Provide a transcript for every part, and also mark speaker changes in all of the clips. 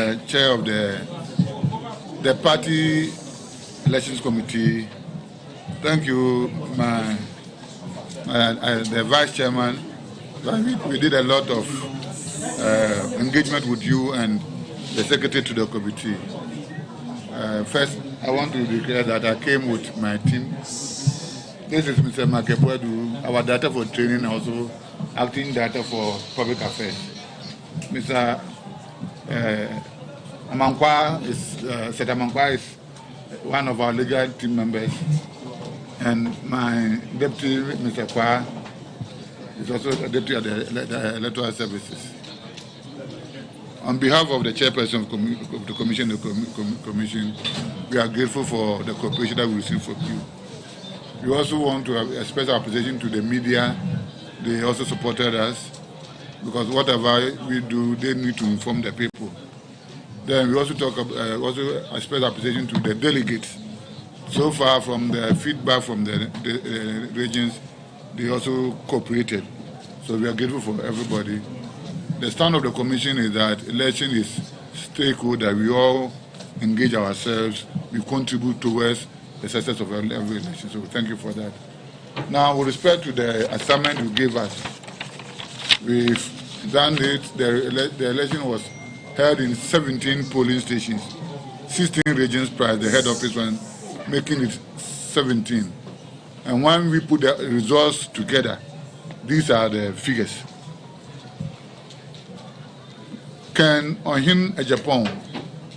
Speaker 1: the chair of the party elections committee. Thank you, the vice chairman. We did a lot of engagement with you and the secretary to the committee. First, I want to declare that I came with my team. This is Mr. Makebwedu, our director for training, also acting director for public affairs. Mr. Amankwa is one of our legal team members, and my deputy, Mr. Kwa, is also a deputy at the electoral services. On behalf of the chairperson of the commission, we are grateful for the cooperation that we receive from you. We also want to express our appreciation to the media. They also supported us, because whatever we do, they need to inform the people. Then we also express appreciation to the delegates. So far, from the feedback from the regions, they also cooperated. So we are grateful for everybody. The stand of the commission is that election is stakeholder. We all engage ourselves. We contribute towards the success of every election. So thank you for that. Now, with respect to the assignment you gave us, we've done it. The election was held in 17 polling stations, 16 regions prior, the head office one, making it 17. And when we put the results together, these are the figures. Ken Ohin Japan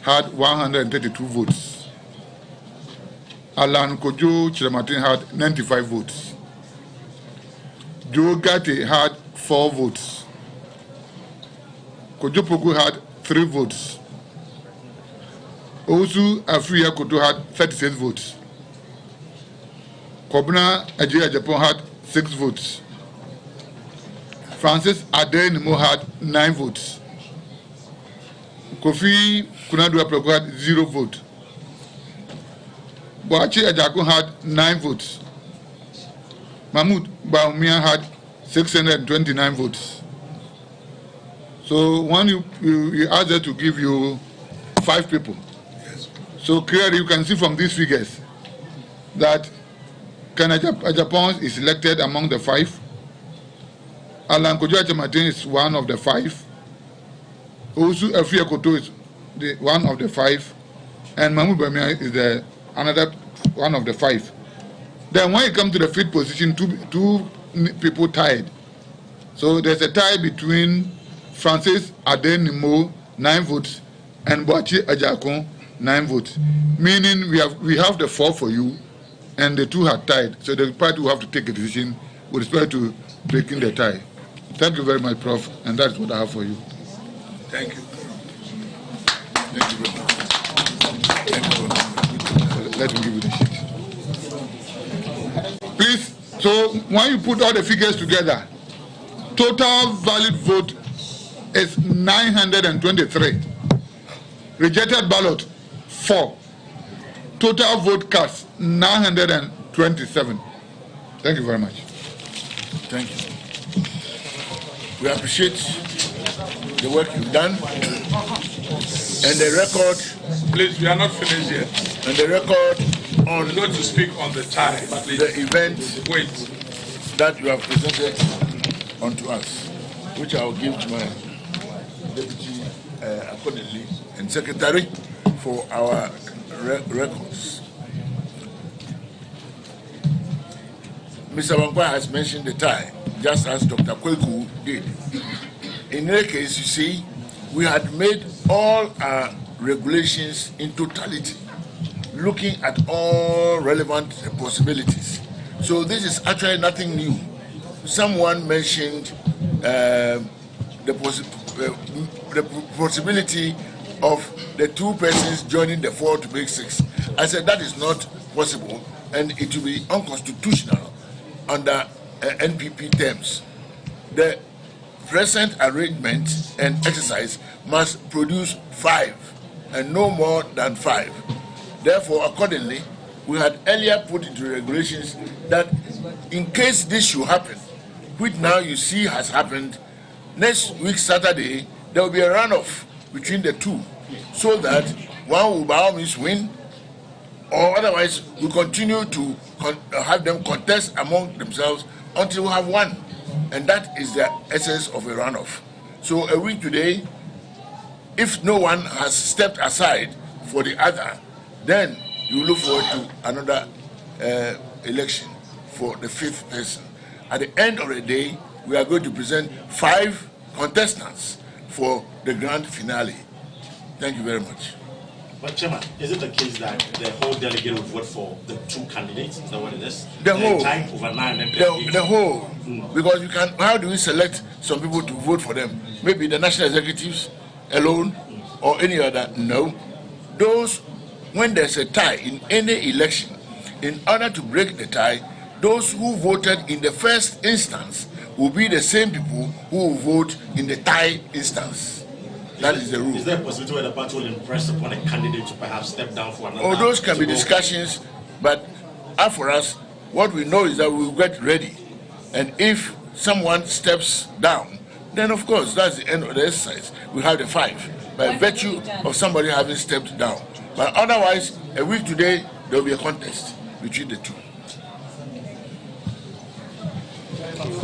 Speaker 1: had 132 votes. Alan Kojo Chiramatin had 95 votes. Joe Gatti had 4 votes. Kojo Poku had 3 votes. Osu Afriya Koto had 36 votes. Kobna Ajay Japan had 6 votes. Francis Adenimo had 9 votes. Kofi Kunadu Aproko had 0 votes. Boachi Ajako had 9 votes. Mahmoud Baumia had 629 votes. So when you asked them to give you 5 people. Yes. So clearly you can see from these figures that Japan is elected among the 5. Alan Kojo Achematin is one of the 5. Osu Afia Koto is one of the 5. And Mahmoud Baumia is another one of the 5. Then when you come to the 5th position, two people tied. So there's a tie between Francis Adenimo, 9 votes, and Boachi Ajakon, 9 votes. Meaning we have the 4 for you, and the 2 had tied. So the party will have to take a decision with respect to breaking the tie. Thank you very much, Prof. And that's what I have for you.
Speaker 2: Thank you.
Speaker 1: Thank you very much. Thank you very much. Let me give you the sheet. Please, so when you put all the figures together, total valid vote is 923. Rejected ballot, 4. Total vote cast, 927. Thank you very much.
Speaker 2: Thank you. We appreciate the work you've done. And the record...
Speaker 3: Please, we are not finished yet.
Speaker 2: And the record on...
Speaker 3: We're going to speak on the tie.
Speaker 2: The event that you have presented unto us, which I will give to my deputy accordingly and secretary for our records. Mr. Wankwa has mentioned the tie, just as Dr. Kweku did. In any case, you see, we had made all our regulations in totality, looking at all relevant possibilities. So this is actually nothing new. Someone mentioned the possibility of the 2 persons joining the 4 to make 6. I said that is not possible, and it will be unconstitutional under NPP terms. The present arrangement and exercise must produce 5 and no more than 5. Therefore, accordingly, we had earlier put into regulations that in case this should happen, which now you see has happened, next week Saturday there will be a runoff between the 2, so that one will by all means win, or otherwise we continue to have them contest among themselves until we have won. And that is the essence of a runoff. So a week today, if no one has stepped aside for the other, then you look forward to another election for the 5th person. At the end of the day, we are going to present 5 contestants for the grand finale. Thank you very much.
Speaker 4: But Chairman, is it the case that the whole delegate would vote for the 2 candidates? Is that what it is?
Speaker 2: The whole.
Speaker 4: Time over 9
Speaker 2: the whole. Because you can. How do we select some people to vote for them? Maybe the national executives alone, or any other? No. Those, when there's a tie in any election, in order to break the tie, those who voted in the first instance will be the same people who will vote in the tie instance. That is the rule.
Speaker 4: Is there a possibility where the party will impress upon a candidate to perhaps step down for another?
Speaker 2: Oh, those can be discussions, but as for us, what we know is that we will get ready. And if someone steps down, then of course that's the end of the exercise. We have the 5 by virtue of somebody having stepped down. But otherwise, a week today, there will be a contest between the 2.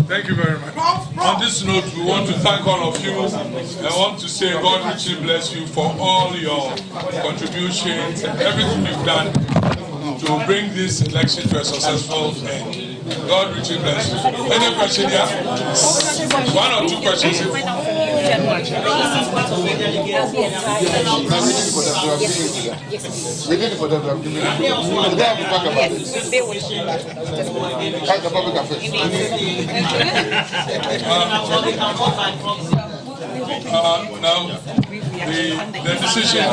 Speaker 3: Thank you very much. On this note, we want to thank all of you. I want to say God richly bless you for all your contributions and everything you've done to bring this election to a successful end. God richly bless you. Any question here? 1 or 2 questions?
Speaker 1: We did it for them. We don't have to talk about it. Thank the public affairs.
Speaker 3: Now, the decision.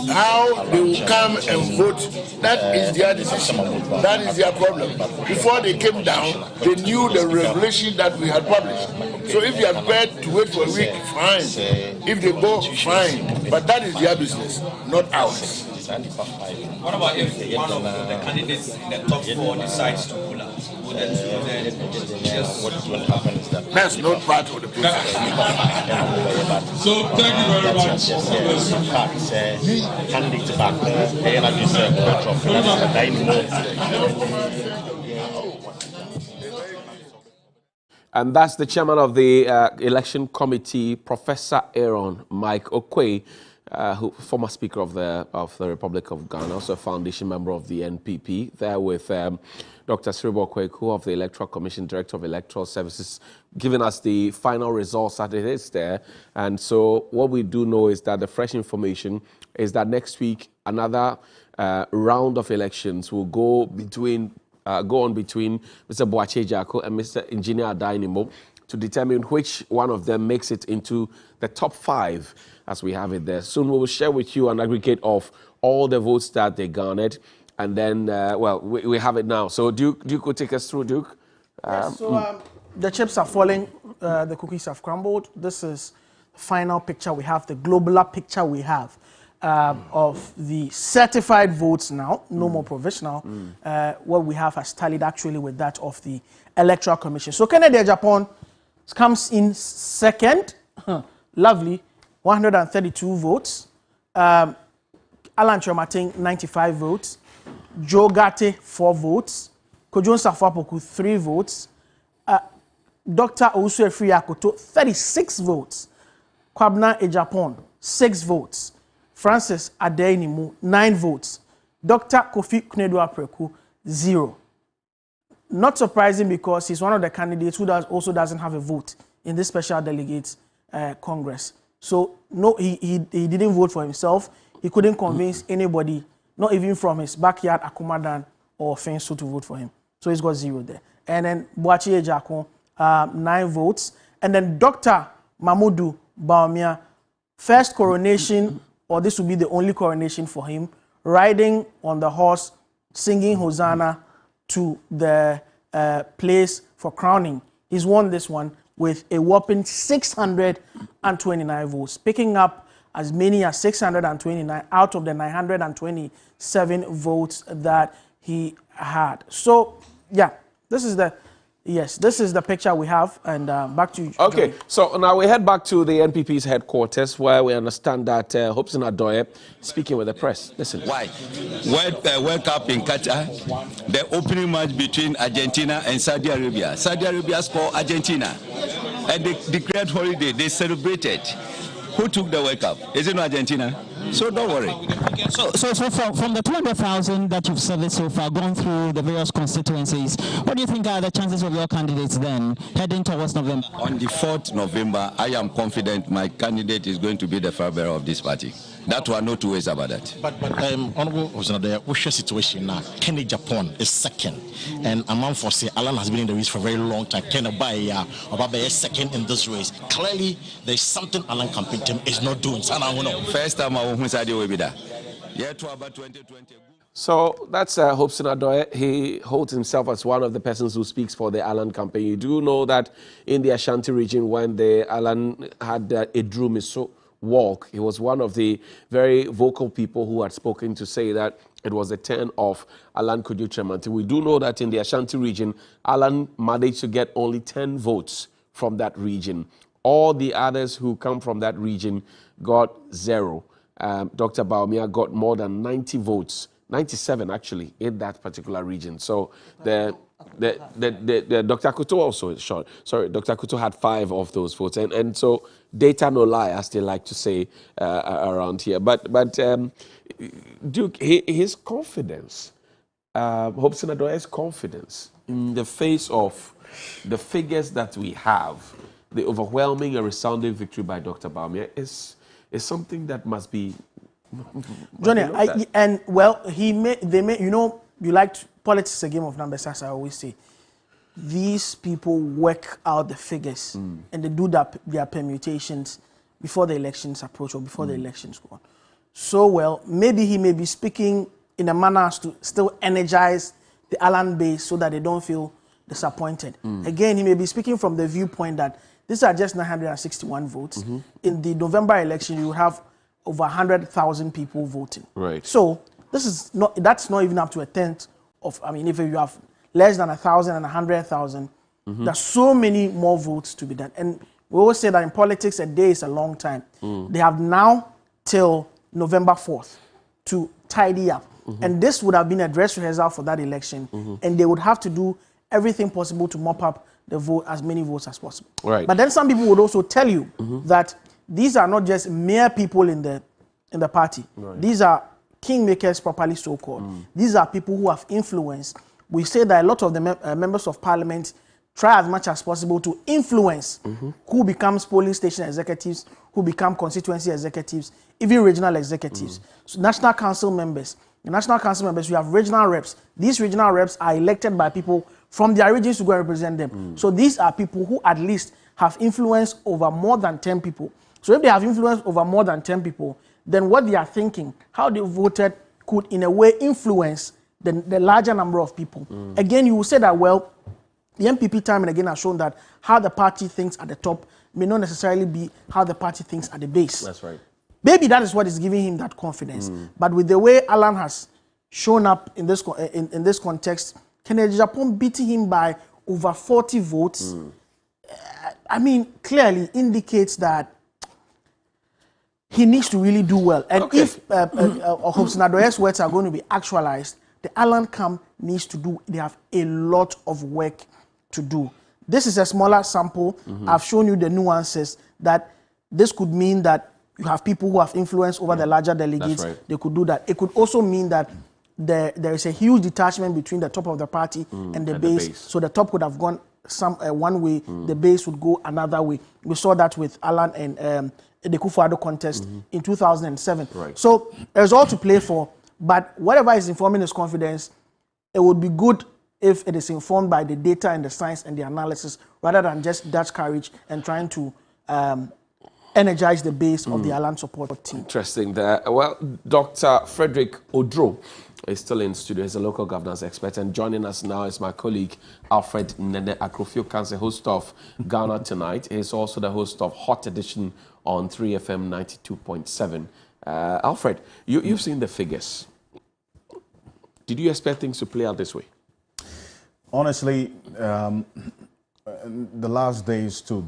Speaker 2: How they will come and vote, that is their decision. That is their problem. Before they came down, they knew the regulation that we had published. So if they are prepared to wait for a week, fine. If they go, fine. But that is their business, not ours.
Speaker 5: What about if one of the candidates in the top 4 decides to pull out?
Speaker 6: What will happen is that
Speaker 2: that's not part of the process.
Speaker 3: So thank you very much.
Speaker 6: candidate back
Speaker 7: And that's the chairman of the election committee, Professor Aaron Mike Okwe, who former speaker of the Republic of Ghana, also a foundation member of the NPP. There with Dr. Sribo Kweku of the Electoral Commission, Director of Electoral Services, giving us the final results that it is there. And so what we do know is that the fresh information is that next week another round of elections will go on between Mr. Boakye Jako and Mr. Engineer Adainimo to determine which one of them makes it into the top 5 as we have it there. Soon we will share with you an aggregate of all the votes that they garnered. And then, we have it now. So Duke will take us through, Duke.
Speaker 8: Yes, so the chips are falling, the cookies have crumbled. This is the final picture we have, the globular picture we have of the certified votes now, no more provisional. What we have has tallied actually with that of the Electoral Commission. So Kennedy Japan comes in second, lovely, 132 votes. Alan Chomating, 95 votes. Joe Gate, 4 votes. Kojon Safapoku, 3 votes. Dr. Owusu Efiri Akoto, 36 votes. Kwabna Ejapon, 6 votes. Francis Adeynimu, 9 votes. Dr. Kofi Kunedu-Apreku, 0. Not surprising because he's one of the candidates who also doesn't have a vote in this special delegates Congress. So no, he didn't vote for himself. He couldn't convince anybody, not even from his backyard Akumadan or Fensu, to vote for him. So he's got 0 there. And then Boakye Jako, 9 votes. And then Dr. Mamudu Baumia, first coronation, or this will be the only coronation for him, riding on the horse, singing Hosanna to the place for crowning. He's won this one with a whopping 629 votes, picking up as many as 629 out of the 927 votes that he had. So, yeah, this is the picture we have, and back to you,
Speaker 7: Okay,
Speaker 8: Johnny.
Speaker 7: so now we head back to the NPP's headquarters, where we understand that Hobson Adoye speaking with the press. Listen.
Speaker 6: Why? World Cup in Qatar, the opening match between Argentina and Saudi Arabia. Saudi Arabia scored Argentina, and they declared holiday. They celebrated. Who took the World Cup? Is it not Argentina? So don't worry.
Speaker 9: So from the 200,000 that you've surveyed so far, gone through the various constituencies, what do you think are the chances of your candidates then heading towards November?
Speaker 6: On the 4th November, I am confident my candidate is going to be the flag bearer of this party. That one, no two ways about that.
Speaker 4: But Honorable Osunade, what's your situation now? Kenny Japan is second, and Amman Fosse, Alan has been in the race for a very long time. Kenny Baya, Obaba is second in this race. Clearly, there's something Alan campaign team is not doing.
Speaker 6: First time I will be there. Yeah, to about 2020.
Speaker 7: So that's Hobson Adoye. He holds himself as one of the persons who speaks for the Alan campaign. You do know that in the Ashanti region, when the Alan had a Drew Miso walk, he was one of the very vocal people who had spoken to say that it was the turn of Alan Kojo Tremanti. We do know that in the Ashanti region, Alan managed to get only 10 votes from that region. All the others who come from that region got 0. Dr. Baumia got more than 90 votes, 97 actually, in that particular region. So the Dr. Kuto also is short. Sorry, Dr. Kuto had 5 of those votes, and so data no lie, as they like to say around here. But Duke, his confidence, Hobson Adoye's confidence in the face of the figures that we have, the overwhelming and resounding victory by Dr. Baumia is something that must be.
Speaker 8: Johnny, you liked politics is a game of numbers, as I always say. These people work out the figures and they do their permutations before the elections approach or before the elections go on. So, well, maybe he may be speaking in a manner as to still energize the Alan base so that they don't feel disappointed. Again, he may be speaking from the viewpoint that these are just 961 votes. In the November election, you have over 100,000 people voting.
Speaker 7: Right.
Speaker 8: So that's not even up to a tenth of, I mean, if you have less than 1,000 and 100,000, there's so many more votes to be done. And we always say that in politics, a day is a long time. They have now till November 4th to tidy up. And this would have been a dress rehearsal for that election. And they would have to do everything possible to mop up the vote, as many votes as possible.
Speaker 7: Right.
Speaker 8: But then some people would also tell you that these are not just mere people in the party. Right. These are kingmakers, properly so-called. These are people who have influence. We say that a lot of the members of parliament try as much as possible to influence who becomes polling station executives, who become constituency executives, even regional executives. So national council members. The national council members, we have regional reps. These regional reps are elected by people from their regions to go and represent them. So these are people who at least have influence over more than 10 people. So if they have influence over more than 10 people, then what they are thinking, how they voted, could in a way influence the larger number of people. Again, you will say that, well, the NPP time and again has shown that how the party thinks at the top may not necessarily be how the party thinks at the base.
Speaker 7: That's right.
Speaker 8: Maybe that is what is giving him that confidence. But with the way Alan has shown up in this context, Kennedy Japan beating him by over 40 votes, I mean, clearly indicates that he needs to really do well. And if Hobson Adoye's words are going to be actualized, the Alan camp needs to do, they have a lot of work to do. This is a smaller sample. I've shown you the nuances that this could mean that you have people who have influence over the larger delegates. Right. They could do that. It could also mean that there is a huge detachment between the top of the party and the base. So the top could have gone one way, the base would go another way. We saw that with Alan and the Kufuor contest in 2007. Right. So there's all to play for, but whatever is informing his confidence, it would be good if it is informed by the data and the science and the analysis, rather than just Dutch courage and trying to energize the base of the Alan support team.
Speaker 7: Interesting there. Well, Dr. Frederick Odro is still in studio. He's a local governance expert. And joining us now is my colleague, Alfred Nene Akrofio Kanse, host of Ghana Tonight. He's also the host of Hot Edition on 3FM 92.7. Alfred, you've seen the figures. Did you expect things to play out this way?
Speaker 10: Honestly, the last days to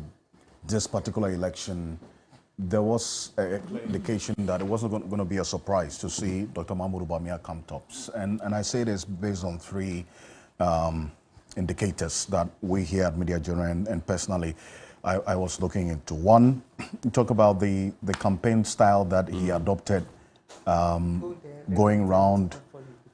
Speaker 10: this particular election, there was an indication that it wasn't going to be a surprise to see Dr. Mahmoud Bawumia come tops. And I say this based on three indicators that we here at Media Journal and personally I was looking into. One, talk about the campaign style that he adopted going round.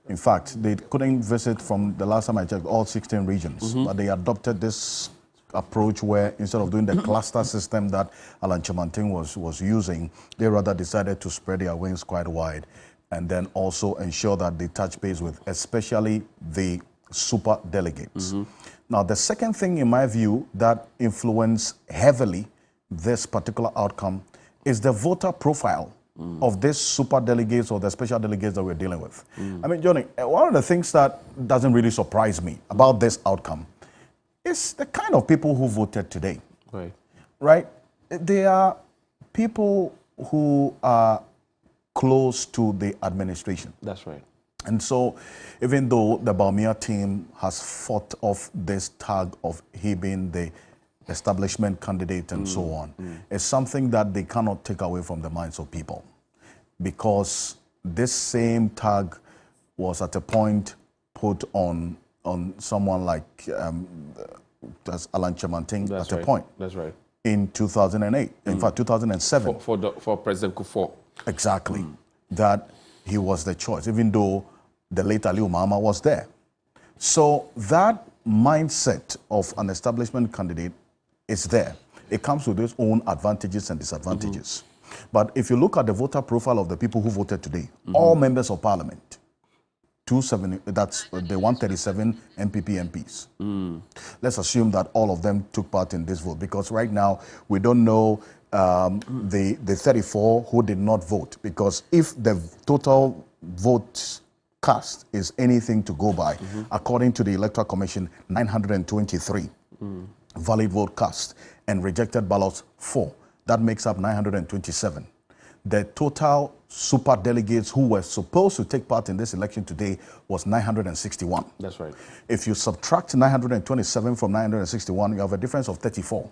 Speaker 10: In fact, they couldn't visit from the last time I checked all 16 regions, but they adopted this approach where instead of doing the cluster system that Alan Chamantin was using, they rather decided to spread their wings quite wide and then also ensure that they touch base with especially the super delegates. Now, the second thing in my view that influenced heavily this particular outcome is the voter profile of these super delegates or the special delegates that we're dealing with. I mean, Johnny, one of the things that doesn't really surprise me about this outcome is the kind of people who voted today. Right? They are people who are close to the administration.
Speaker 7: That's right.
Speaker 10: And so, even though the Bawumia team has fought off this tag of he being the establishment candidate and so on, it's something that they cannot take away from the minds of people. Because this same tag was at a point put on someone like that's Alan Chamantin at a point.
Speaker 7: That's right.
Speaker 10: In 2008, in fact 2007.
Speaker 7: For President Kufuor.
Speaker 10: Exactly. That he was the choice, even though the late Aliu Mahama was there. So that mindset of an establishment candidate is there. It comes with its own advantages and disadvantages. But if you look at the voter profile of the people who voted today, all members of parliament, 270, that's the 137 NPP MPs. Let's assume that all of them took part in this vote, because right now we don't know the 34 who did not vote, because if the total votes cast is anything to go by, according to the Electoral Commission, 923 valid vote cast and rejected ballots 4. That makes up 927. The total super delegates who were supposed to take part in this election today was 961.
Speaker 7: That's right.
Speaker 10: If you subtract 927 from 961, you have a difference of 34.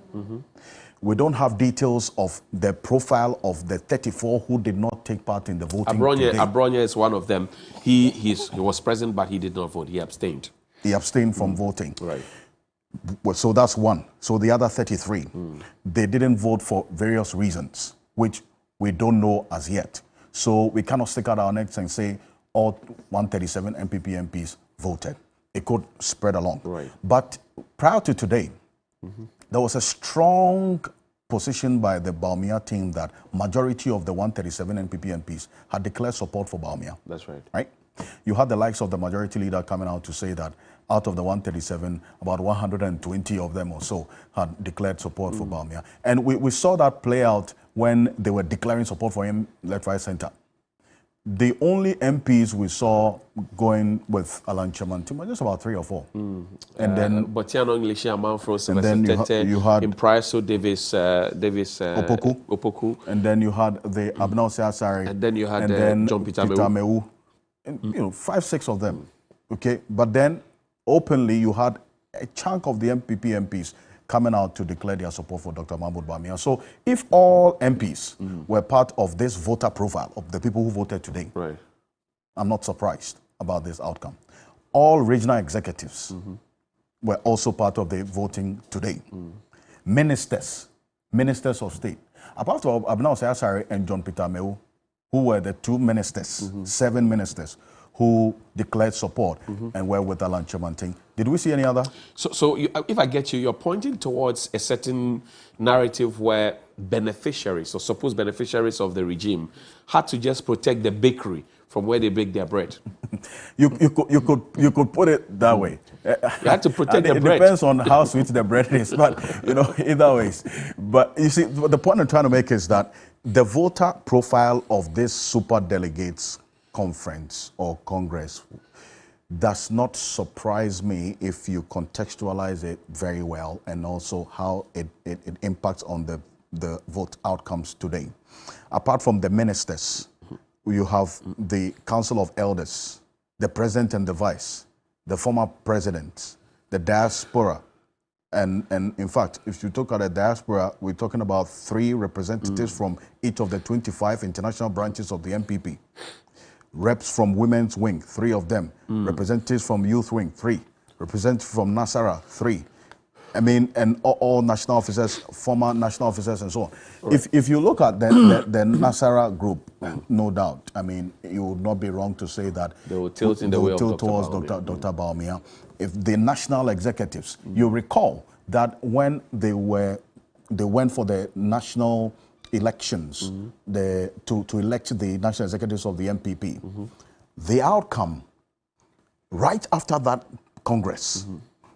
Speaker 10: We don't have details of the profile of the 34 who did not take part in the voting today.
Speaker 7: Abronya is one of them. He was present, but he did not vote. He abstained.
Speaker 10: He abstained from voting.
Speaker 7: Right.
Speaker 10: Well, so that's one. So the other 33, they didn't vote for various reasons, which we don't know as yet. So we cannot stick out our necks and say all 137 NPP MPs voted. It could spread along.
Speaker 7: Right.
Speaker 10: But prior to today, there was a strong position by the Bawumia team that majority of the 137 NPP MPs had declared support for Bawumia.
Speaker 7: That's right.
Speaker 10: Right? You had the likes of the majority leader coming out to say that out of the 137, about 120 of them or so had declared support for Bawumia. And we saw that play out when they were declaring support for him left, right, center. The only MPs we saw going with Alan Chamantin were just about 3 or 4.
Speaker 7: And then Botiano English Amanfro,
Speaker 10: you had
Speaker 7: Impreso Davis Opoku.
Speaker 10: And then you had the Abnao Seasari.
Speaker 7: And then you had John Peter
Speaker 10: Mewu. And, you know, 5, 6 of them. Okay, but then openly you had a chunk of the MPP MPs coming out to declare their support for Dr. Mahmoud Bawumia. So if all MPs were part of this voter profile of the people who voted today,
Speaker 7: right,
Speaker 10: I'm not surprised about this outcome. All regional executives were also part of the voting today. Ministers of state, apart from Abnao Seasari and John Peter Mewu, who were the 2 ministers, 7 ministers, who declared support and were with Alan Chamantin. Did we see any other?
Speaker 7: So if I get you, you're pointing towards a certain narrative where beneficiaries or supposed beneficiaries of the regime had to just protect the bakery from where they bake their bread.
Speaker 10: You could put it that way.
Speaker 7: You had to protect the bread.
Speaker 10: It depends on how sweet the bread is, but either ways. But you see, the point I'm trying to make is that the voter profile of these super delegates conference or congress does not surprise me if you contextualize it very well, and also how it impacts on the vote outcomes today. Apart from the ministers, you have the Council of Elders, the president and the vice, the former president, the diaspora. And in fact, if you look at the diaspora, we're talking about 3 representatives from each of the 25 international branches of the NPP. Reps from Women's Wing, 3 of them. Representatives from Youth Wing, 3. Representatives from Nasara, 3. I mean, and all national officers, former national officers, and so on. Right. If you look at the Nasara group, no doubt, I mean, you would not be wrong to say that
Speaker 7: they will tilt in the way of
Speaker 10: towards Dr. Bawumia. If the national executives, you recall that when they went for the national elections, to elect the national executives of the NPP, the outcome, right after that Congress,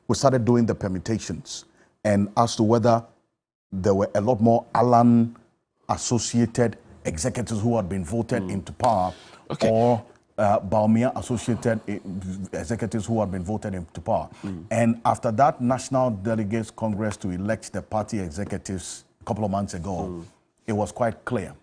Speaker 10: we started doing the permutations, and as to whether there were a lot more Alan associated executives who had been voted into power, or Bawumia associated executives who had been voted into power. And after that National Delegates Congress to elect the party executives a couple of months ago, it was quite clear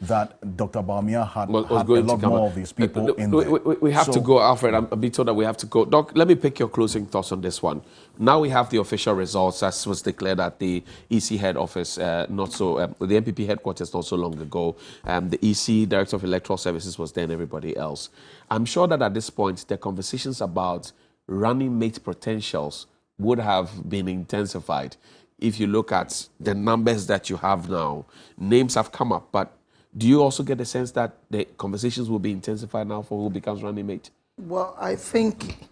Speaker 10: that Dr. Bawumia had a lot more of these people in there.
Speaker 7: We have to go, Alfred. I'm a bit told that we have to go. Doc, let me pick your closing thoughts on this one. Now we have the official results, as was declared at the EC head office, the NPP headquarters not so long ago. The EC, Director of Electoral Services, was there and everybody else. I'm sure that at this point, the conversations about running mate potentials would have been intensified. If you look at the numbers that you have now, names have come up, but do you also get the sense that the conversations will be intensified now for who becomes running mate? Well, I think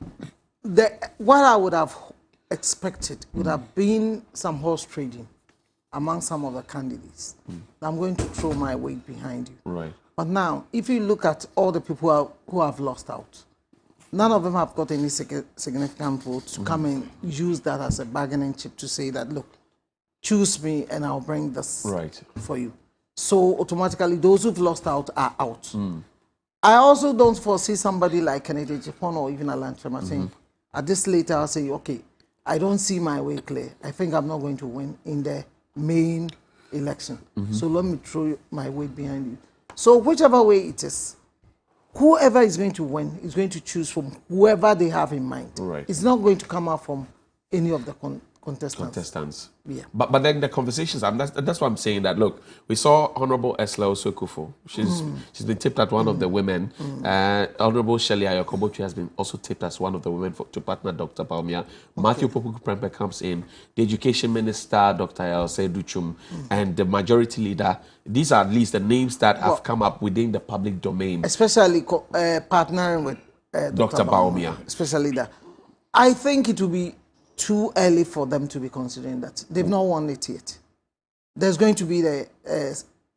Speaker 7: what I would have expected would have been some horse trading among some of the candidates. I'm going to throw my weight behind you. Right. But now, if you look at all the people who have lost out, none of them have got any significant votes to come and use that as a bargaining chip to say that, look, choose me and I'll bring this for you. So automatically, those who've lost out are out. I also don't foresee somebody like Kennedy Japan or even Alan Chema saying, at this later, I'll say, okay, I don't see my way clear. I think I'm not going to win in the main election. So let me throw my weight behind you. So whichever way it is, whoever is going to win is going to choose from whoever they have in mind. Right. It's not going to come out from any of the contestants. Yeah. But then the conversations, that's why I'm saying that, look, we saw Honorable Esla Osokufo. She's been tipped at one of the women. Honorable Shelley Ayokobochi has been also tipped as one of the women to partner Dr. Bawumia. Matthew Poku-Prempeh comes in. The Education Minister, Dr. Else Duchum, and the Majority Leader. These are at least the names that have come up within the public domain. Especially partnering with Dr. Bawumia. Especially that. I think it will be too early for them to be considering that. They've not won it yet. There's going to be the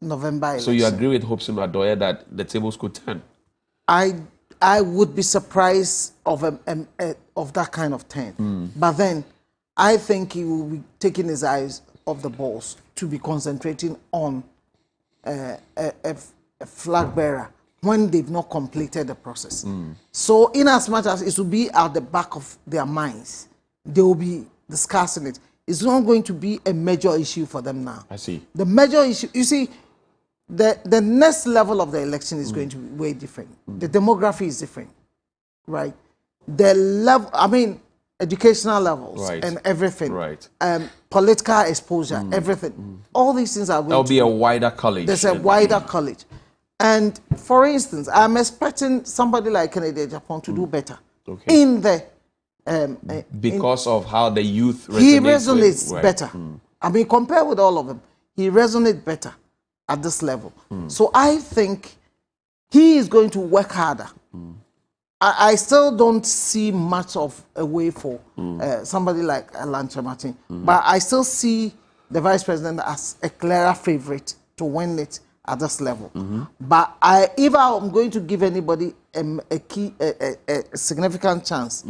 Speaker 7: November election. So you agree with Hobson Adoye that the tables could turn? I would be surprised of that kind of turn. But then I think he will be taking his eyes off the balls to be concentrating on a flag bearer when they've not completed the process. So in as much as it will be at the back of their minds, they will be discussing it. It's not going to be a major issue for them now. I see. The major issue, you see, the next level of the election is going to be way different. The demography is different, right? The level, I mean, educational levels and everything. Right. Political exposure, everything. All these things are going to be a wider college. There's a wider college. And for instance, I'm expecting somebody like Kennedy Japan to do better in the because of how the youth resonates. He resonates better. I mean, compared with all of them, he resonates better at this level. So I think he is going to work harder. I still don't see much of a way for somebody like Alan Chema, but I still see the vice president as a clearer favorite to win it at this level. But if I'm going to give anybody a significant chance,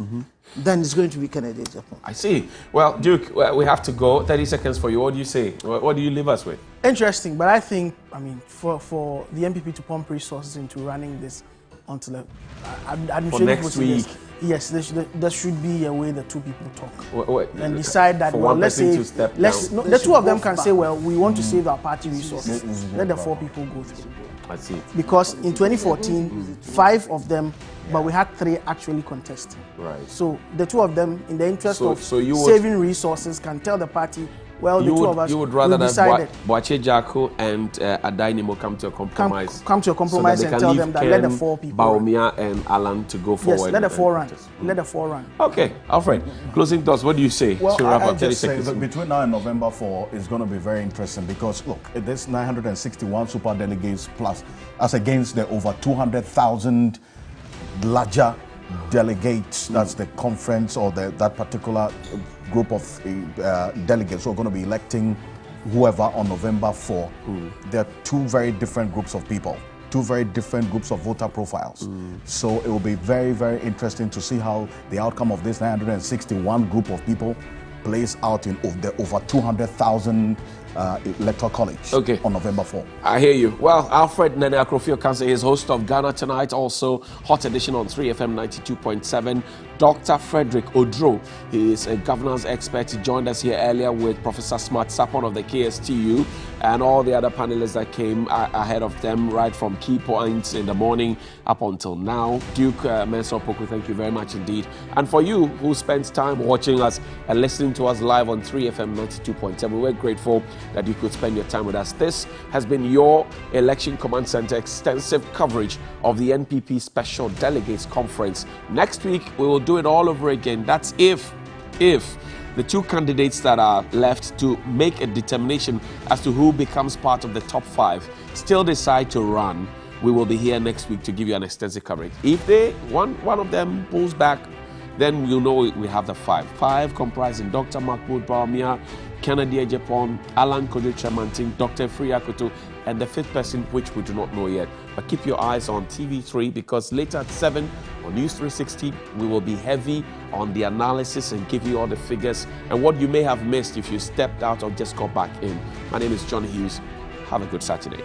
Speaker 7: then it's going to be Kennedy Japan. I see. Well, Duke, we have to go. 30 seconds for you. What do you say? What do you leave us with?
Speaker 8: Interesting, but I think, I mean, for the NPP to pump resources into running this, until
Speaker 7: for next week.
Speaker 8: Yes, there should be a way the two people talk and
Speaker 7: Wait,
Speaker 8: decide that. Well, let's say the two of them can say, well, we want to save our party resources. Let the 4 people go through.
Speaker 7: I see.
Speaker 8: Because in 2014, 5 of them, but we had 3 actually contesting.
Speaker 7: Right.
Speaker 8: So the 2 of them, in the interest of
Speaker 7: you
Speaker 8: saving resources, can tell the party, well, the 2 of us.
Speaker 7: You would rather that
Speaker 8: Boache
Speaker 7: Jacko and Adainimo come to a compromise.
Speaker 8: Come to a compromise and tell them that let the 4 people.
Speaker 7: Baumia and Alan to go forward.
Speaker 8: Yes, let the 4 run. Let the 4 run.
Speaker 7: Okay, Alfred. Closing thoughts. What do you say?
Speaker 10: Well, I just say that between now and November 4 is going to be very interesting because look, there's 961 super delegates plus, as against the over 200,000 larger delegates. That's the conference or that particular group of delegates who are going to be electing whoever on November 4. There are 2 very different groups of people, 2 very different groups of voter profiles. So it will be very, very interesting to see how the outcome of this 961 group of people plays out in the over 200,000 electoral college on November 4.
Speaker 7: I hear you. Well, Alfred Nene Akrofio-Kansah is host of Ghana Tonight, also Hot Edition on 3FM 92.7. Dr. Frederick Odro, he is a governance expert. He joined us here earlier with Professor Smart Sapon of the KSTU and all the other panelists that came ahead of them, right from key points in the morning up until now. Duke Mensah Opoku, thank you very much indeed. And for you who spent time watching us and listening to us live on 3FM 92.7, we're grateful that you could spend your time with us. This has been your Election Command Center extensive coverage of the NPP Special Delegates Conference. Next week, we will do it all over again. That's if the 2 candidates that are left to make a determination as to who becomes part of the top 5 still decide to run. We will be here next week to give you an extensive coverage. If one of them pulls back, then you'll know we have the 5 comprising Dr. Mahmoud Baumia, Kennedy Ejepon, Alan Kojo Tremantin, Dr. Friakoto, and the 5th person, which we do not know yet. But keep your eyes on TV3 because later at 7 on News 360, we will be heavy on the analysis and give you all the figures and what you may have missed if you stepped out or just got back in. My name is John Hughes. Have a good Saturday.